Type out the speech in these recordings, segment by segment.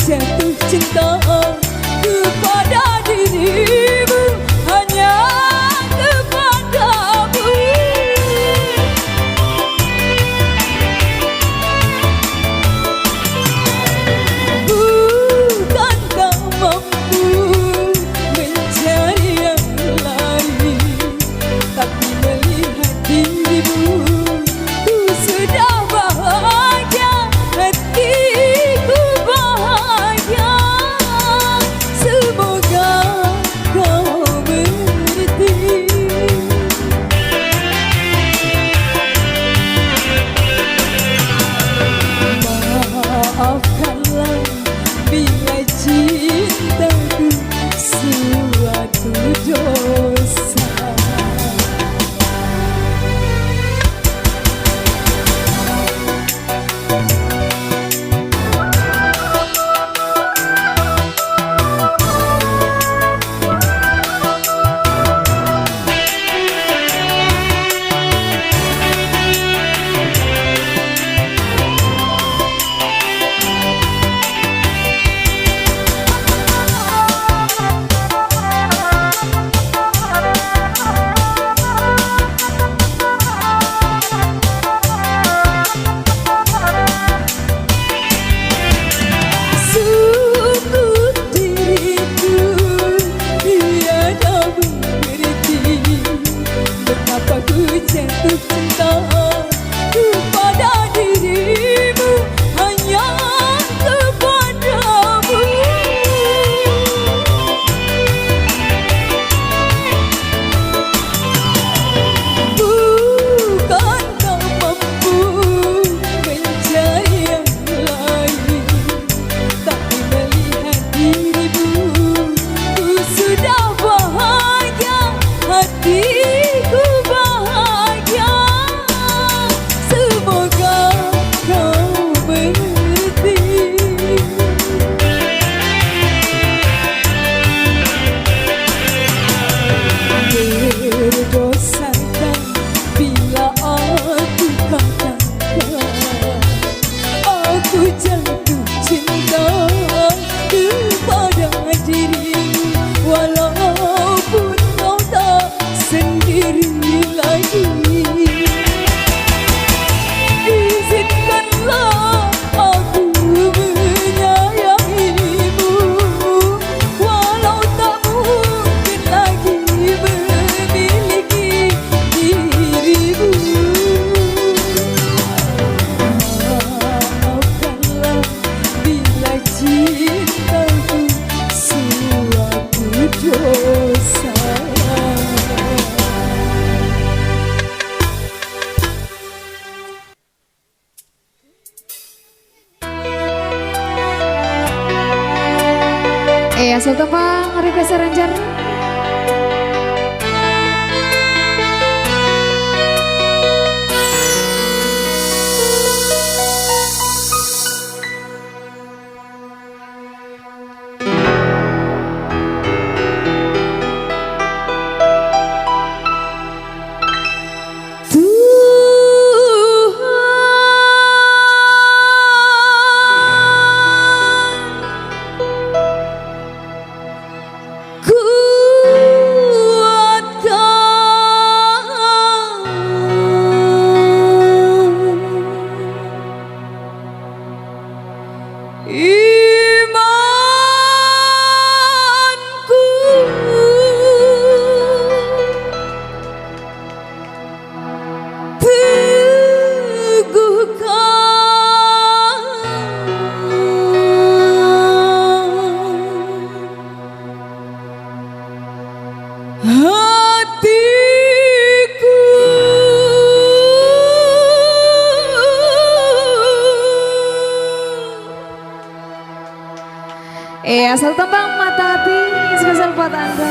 Jatuh cinta kepada dirimu, hanya kepadamu. Bukan tak mampu mencari yang lain, tapi melihat dirimu ku sudah bahagia, hatiku bahagia. Semoga kau mengerti. Maafkanlah bila cintaku suatu dosa. Sungguh diriku tiada mengerti mengapa ku jatuh cinta kepada dirimu, hanya kepadamu. Bukan tak mampu mencari yang lain, tapi melihat dirimu ku sudah bahagia, hatiku bahagia. Semoga kau mengerti. Berdosakah bila aku katakan aku jatuh cinta kepada dirimu, walaupun kau tak sendiri lagi. Izinkanlah aku menyayangimu, walau tak mungkin lagi memiliki dirimu. Maafkanlah bila cintaku suatu dosa. Asal tepang request aranjar. Ku hatiku. Iya, satu tembang Mata Hati spesial buat Anda.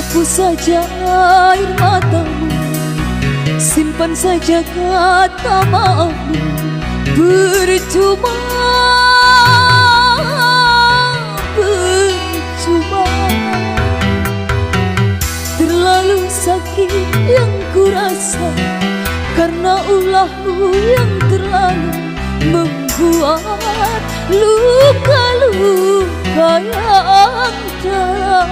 Sapu saja air matamu, simpan saja kata maafmu. Percuma, percuma. Terlalu sakit yang kurasa, karena ulahmu yang terlalu membuat luka-luka yang dalam.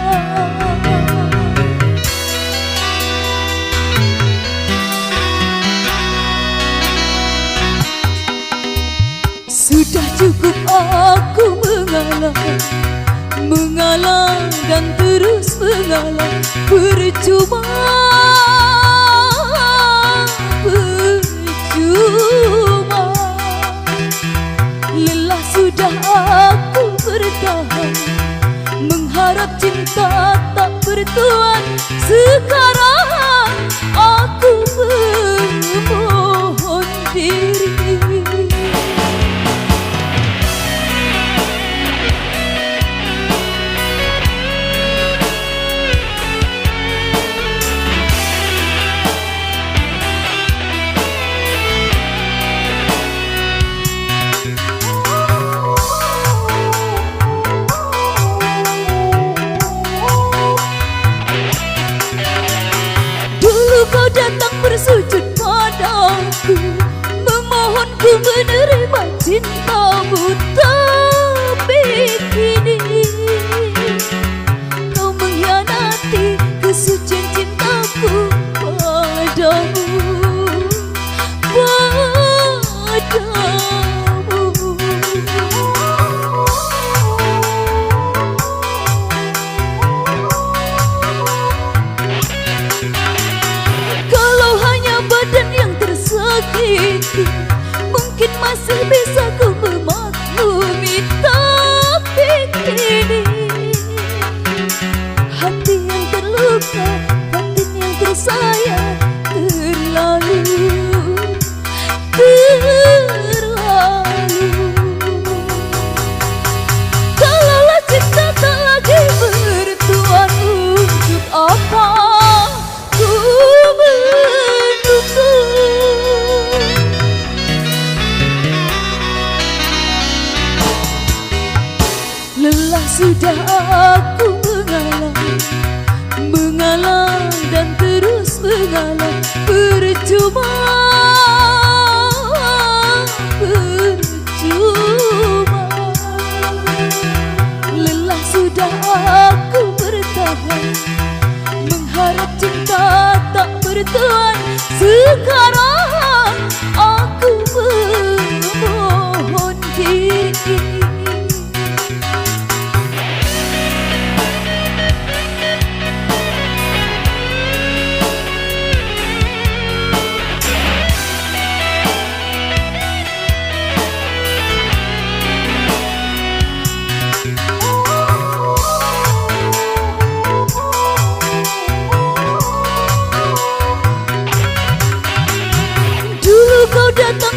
Sudah cukup aku mengalah dan terus mengalah. Percuma, percuma. Lelah sudah aku bertahan, mengharap cinta tak bertuan. Sekarang aku memohon diri. Bersujud padaku, memohonku menerima cintamu. Tapi kini kau mengkhianati kesucian cintaku padamu, padamu. Mungkin masih bisa ku memaklumi. Tapi kini hati yang terluka, batin yang tersayang terlalu, terlalu. Kalaulah cinta tak lagi bertuan, untuk apa ku menunggu? Lelah sudah aku mengalah dan terus mengalah. Percuma, percuma. Lelah sudah aku bertahan, mengharap cinta tak bertuan. Sekarang aku memohon diri.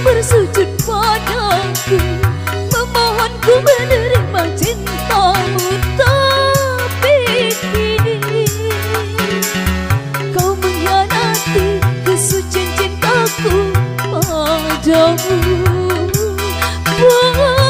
Bersujud padaku, memohonku menerima cintamu. Tapi kini kau mengkhianati kesucian cintaku padamu, padamu.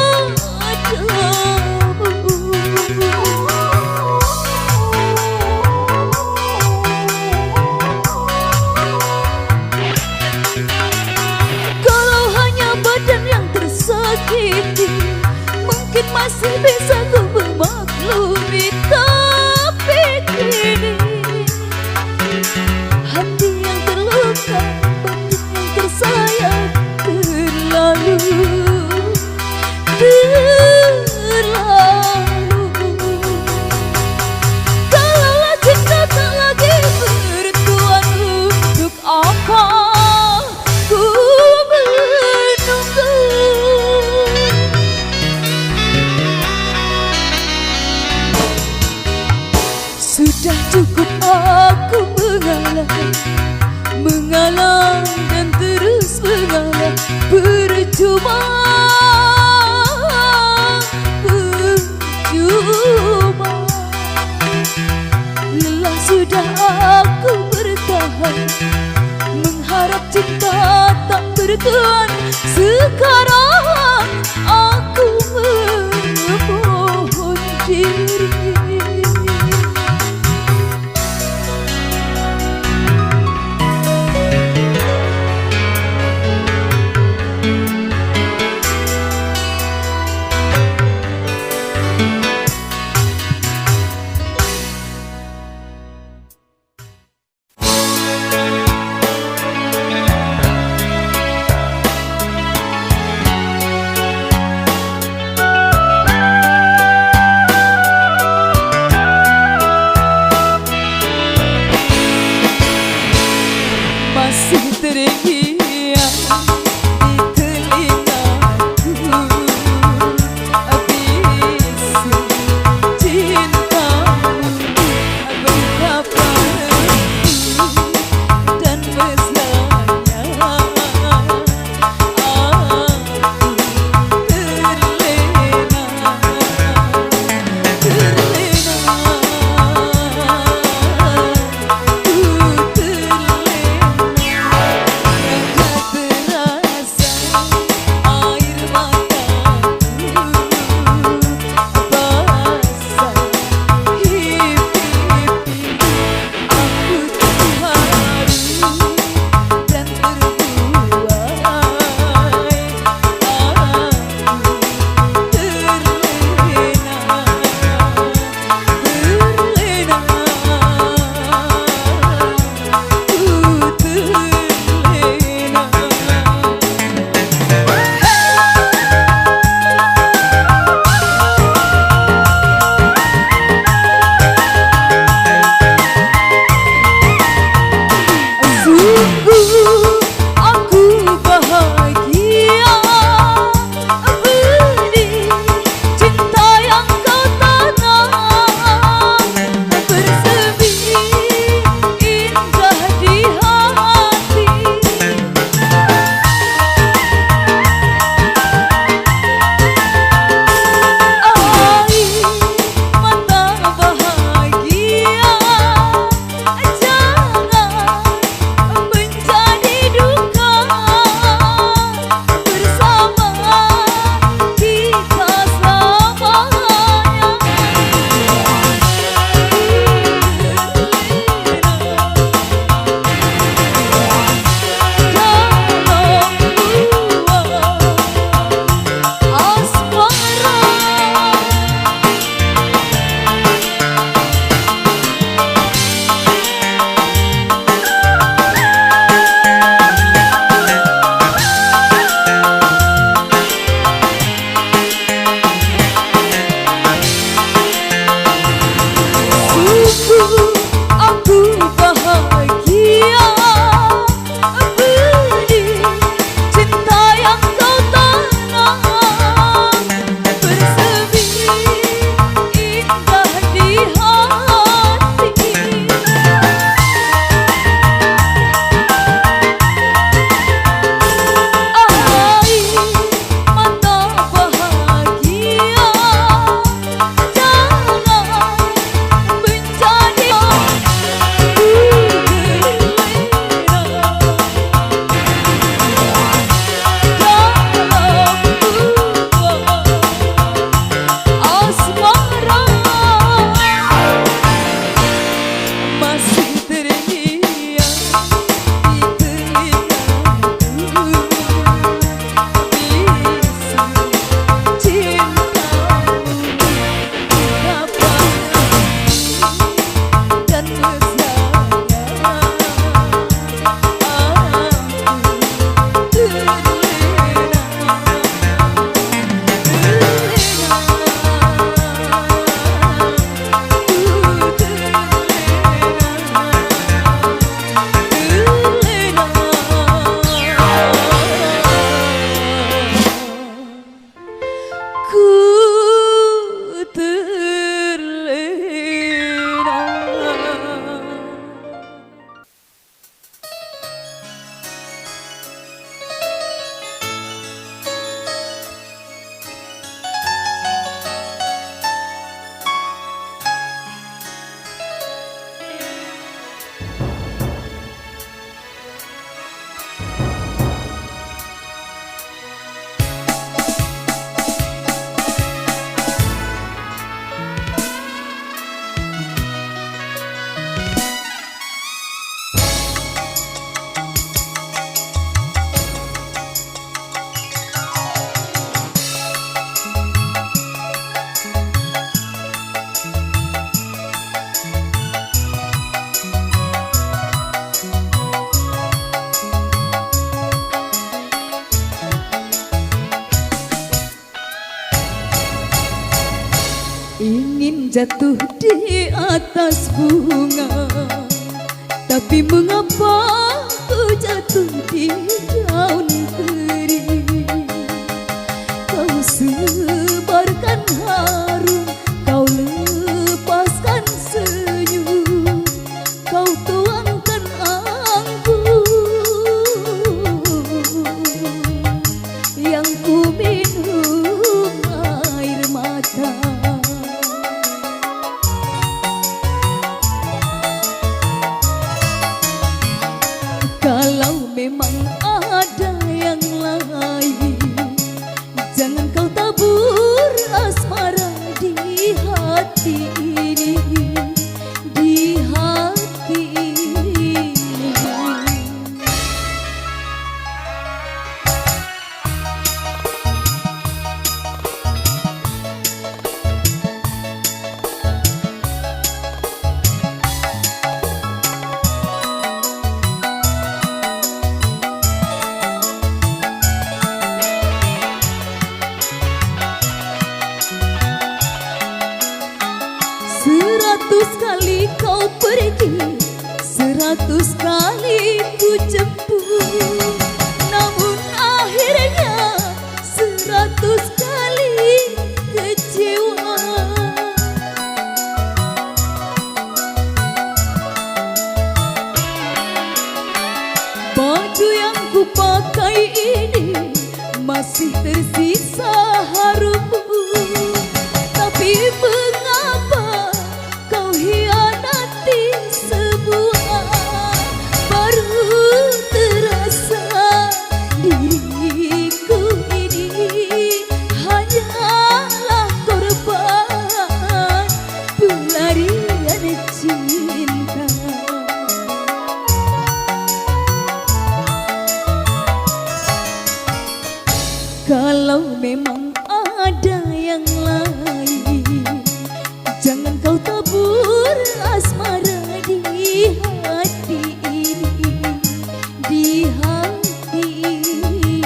Mungkin masih bisa ku memaklumi. Tapi kini hati yang terluka, batin yang tersayang terlalu, terlalu. Kalaulah cinta tak lagi bertuan, untuk apa ku menunggu? Sudah cukup aku mengalah dan terus mengalah. Percuma, percuma. Lelah sudah mengharap cinta tak bertuan. Sekarang aku memohon diri. Masih terngiang di telingaku bisu cintamu betapa merdu dan mesranya aku terlena, terlena, ku terlena. jatuh di atas bunga, tapi mengapa ku jatuh di daun kering? Kau sebarkan harum, kau lepaskan senyum, kau tuangkan anggur yang ku minum air mata. Kalau memang ada yang lain, jangan kau tabur asmara di hati ini, di hati ini. Seratus kali kau pergi, 100 kali ku jemput, namun akhirnya 100 kali kecewa. Baju yang ku pakai ini masih tersisa harummu, tapi mengapa kau hianati semua? Baru terasa diriku ini hanyalah korban pelarian cinta. Kalau memang ada yang lain, jangan kau tabur asmara di hati ini, di hati ini.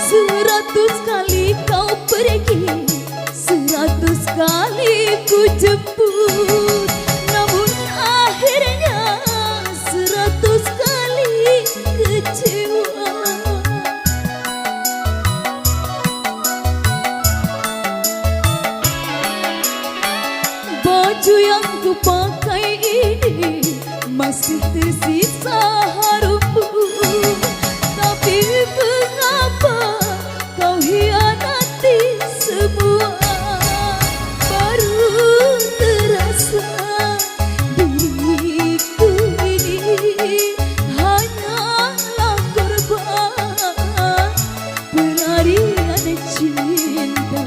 Seratus kali kau pergi, 100 kali ku jemput, namun akhirnya 100 kali kecewa. Baju yang ku pakai ini masih tersisa harummu, tapi mengapa kau hianati semua? Baru terasa diriku ini hanyalah korban pelarian cinta.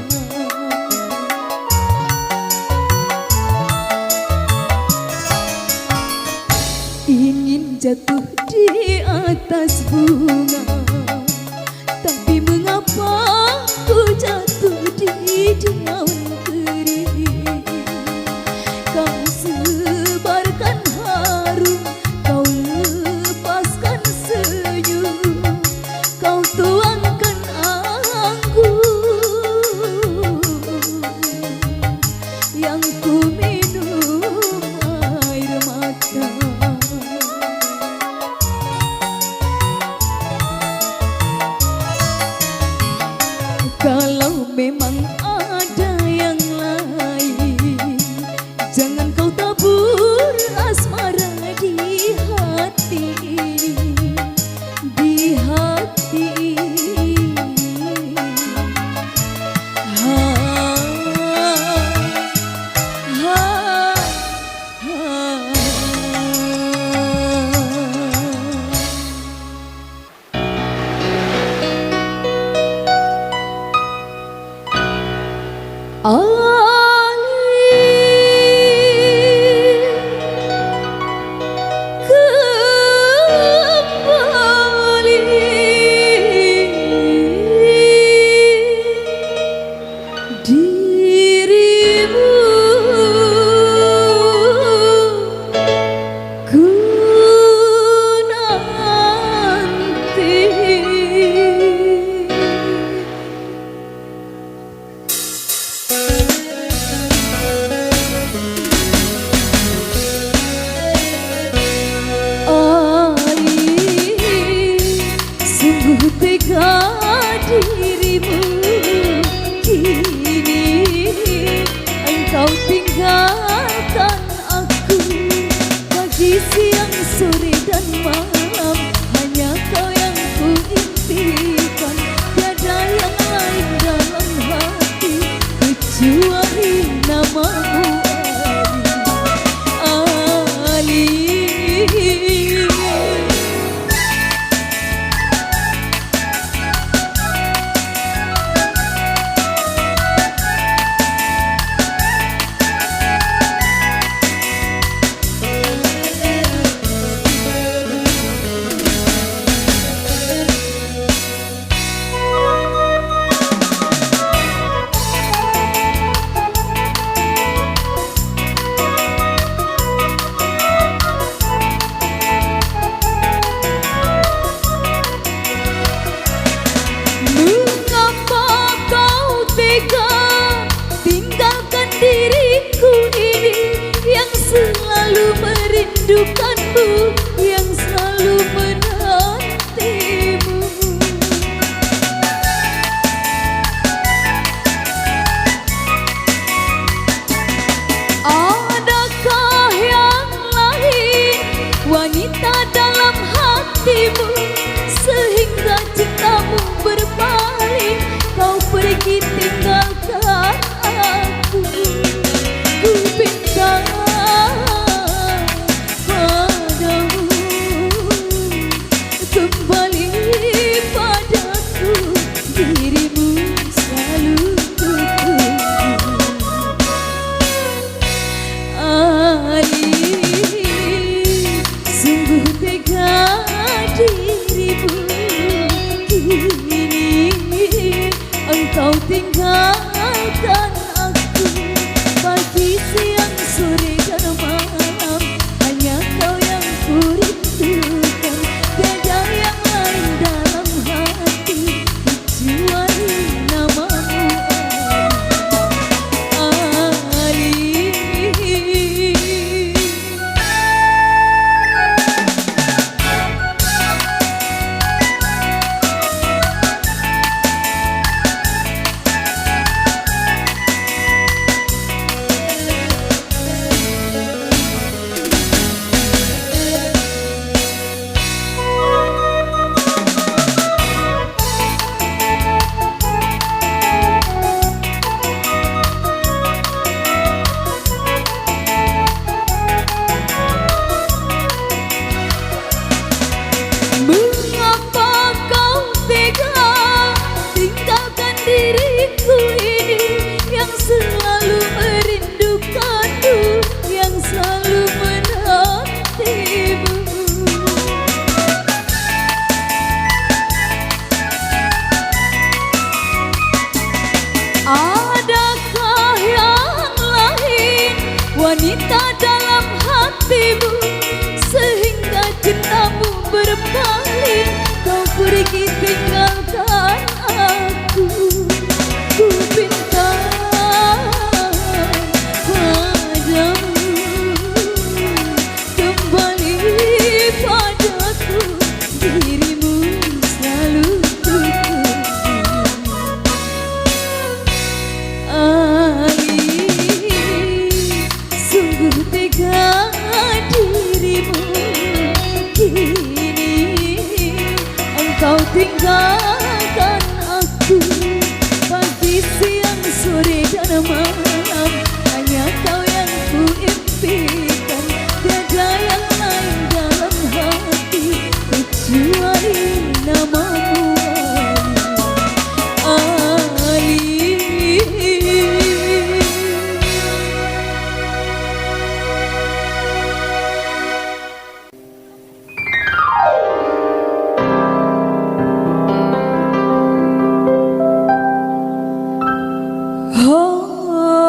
Ingin jatuh di atas bunga, tapi mengapa ku jatuh di daun kering? Kau sebarkan harum, kau lepaskan senyum, kau tuangkan anggur yang ku minum air mata. Sungguh tega dirimu, kini engkau tinggalkan aku. Pagi, siang, sore dan malam, hanya kau yang ku impikan. Tiada yang lain dalam hati kecuali namamu. Merindukanmu, yang selalu menantimu. Adakah yang lain wanita dalam hatimu, sehingga cintamu berpaling, kau pergi tinggalkan aku. Ku pinta kau tinggalkan aku. Pagi, siang, sore dan malam, hanya kau yang ku rindukan. Tiada yang lain dalam hati kecuali namamu, Ali. Wanita dalam hatimu, sehingga cintamu berpaling, kau pergi tinggalkan aku. Ku pinta padamu, kembali padaku, dirimu selalu tinggalkan aku. Pagi, siang, sore dan malam, hanya kau yang ku impikan. Tiada yang lain dalam hati kecuali namamu, Ali. Oh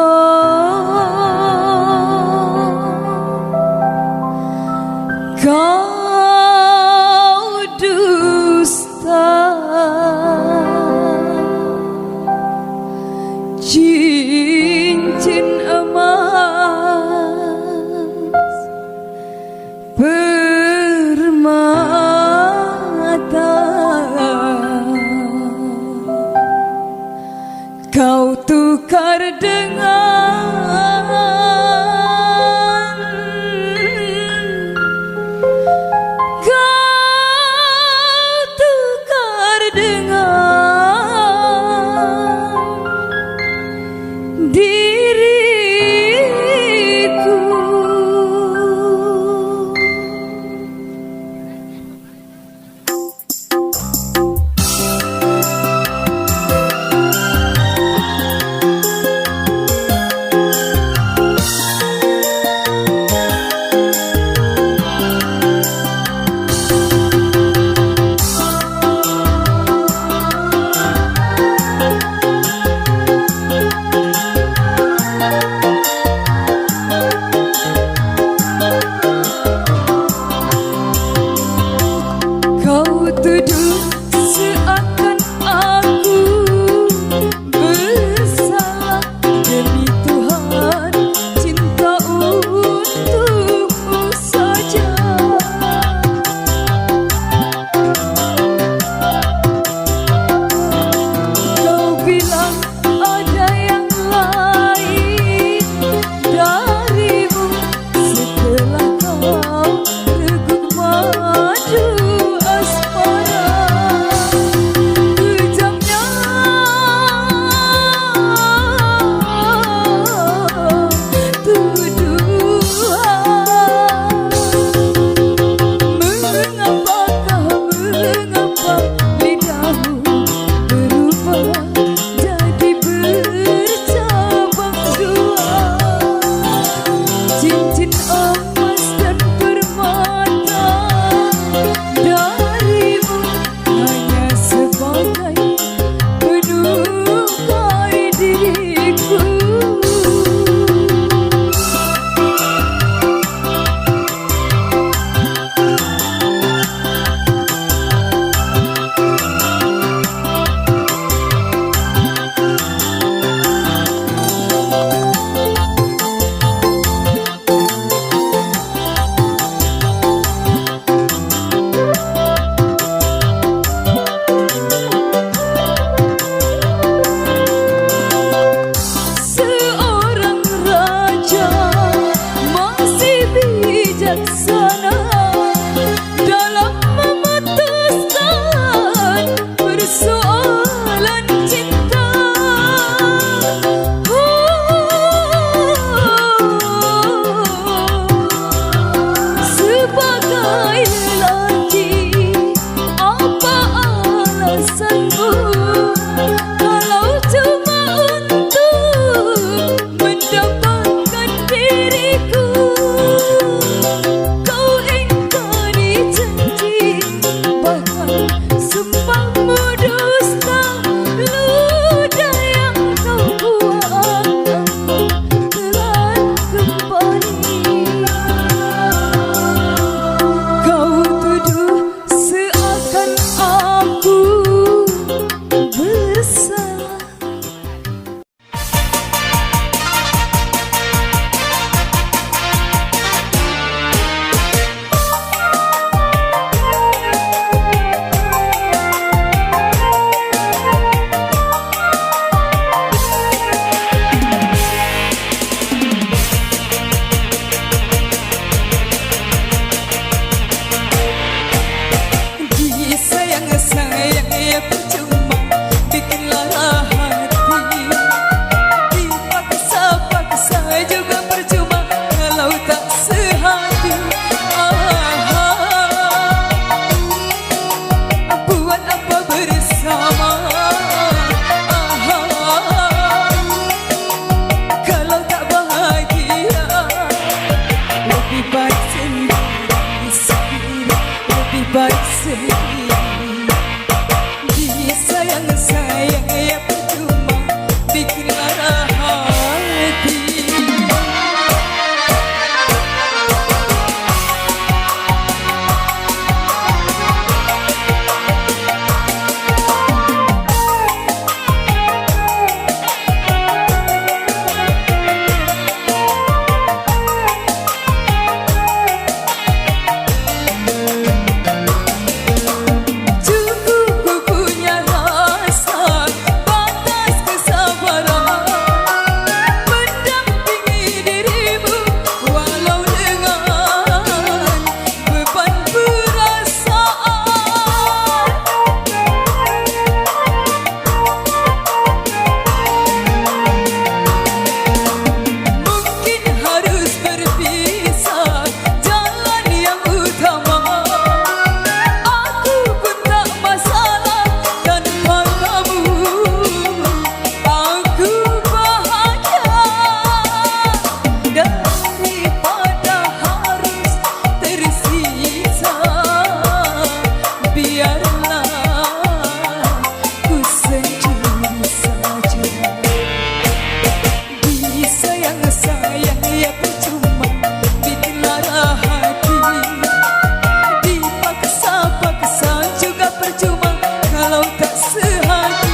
tak sehati.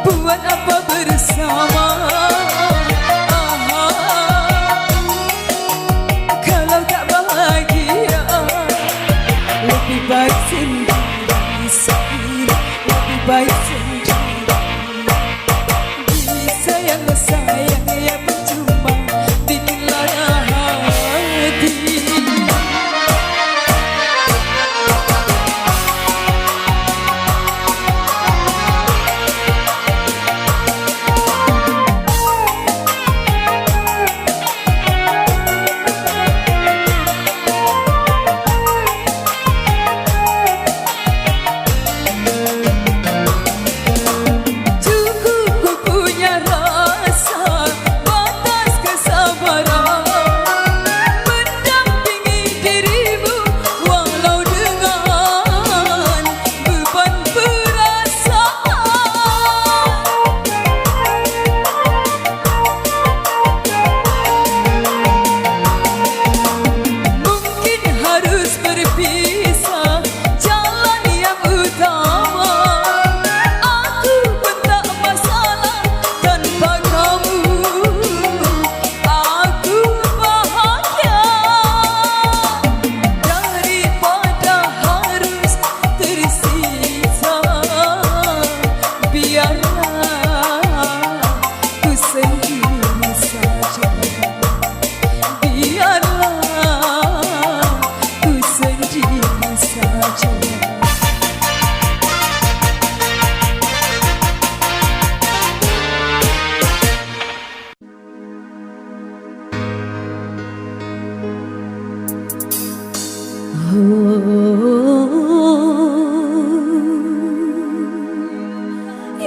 Buat apa bersama kalau tak bahagia? Lebih baik sendiri sendiri, lebih baik sendiri. Sayang sayang ya percuma dinilai hati.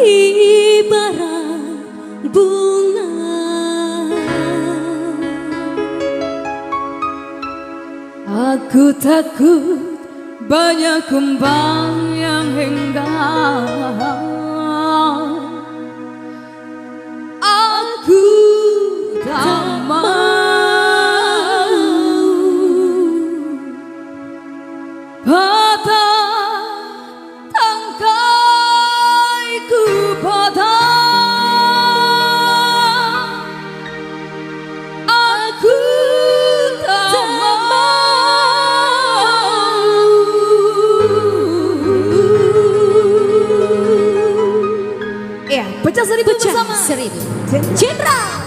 Ibarat bunga aku takut banyak kembang yang henggang. Aku tak mau patah tangkaiku patah. Aku tak mau. Ya, pecah seribu bersama seribu Cindra.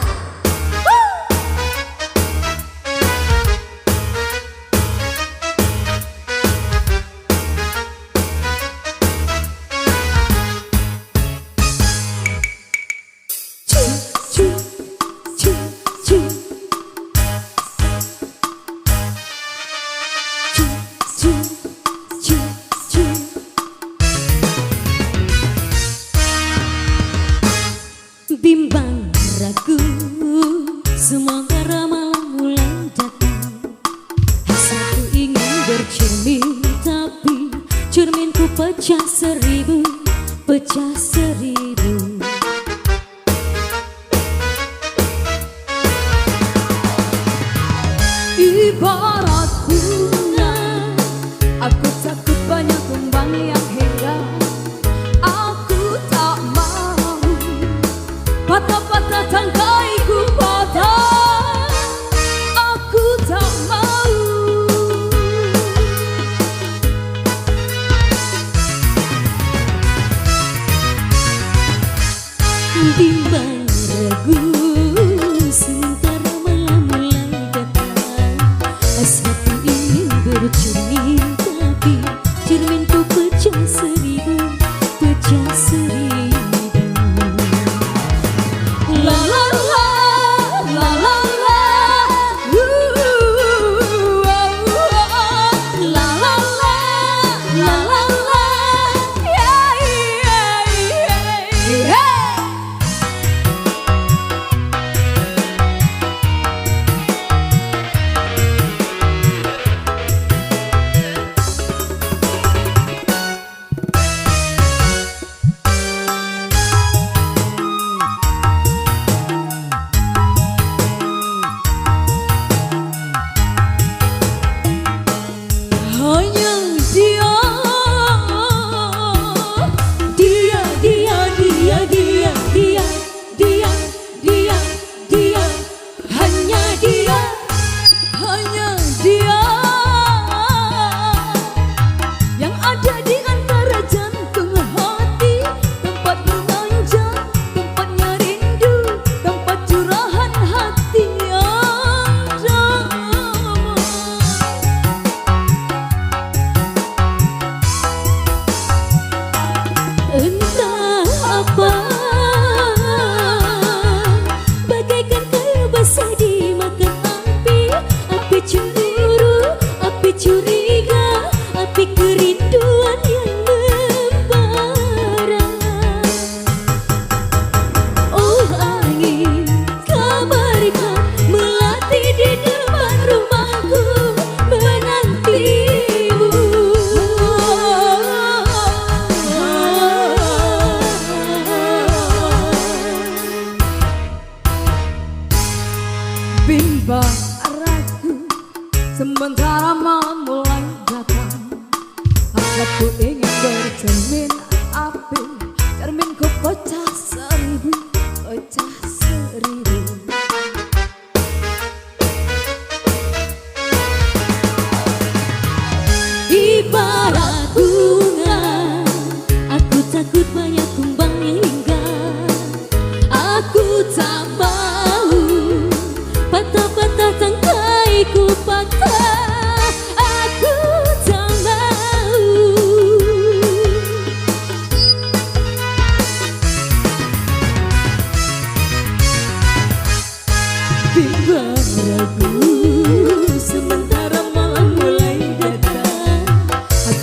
Bimbang ragu, semoga ramalan mulai datang. Hasratku ingin bercermin, tapi cerminku pecah seribu, pecah seribu. Ibarat bunga, aku takut banyak kembang yang henggang. Aku tak mau patah-patah tangkaiku patah. Aku tak mau.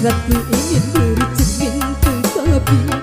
Hasratku ingin bercermin tetapi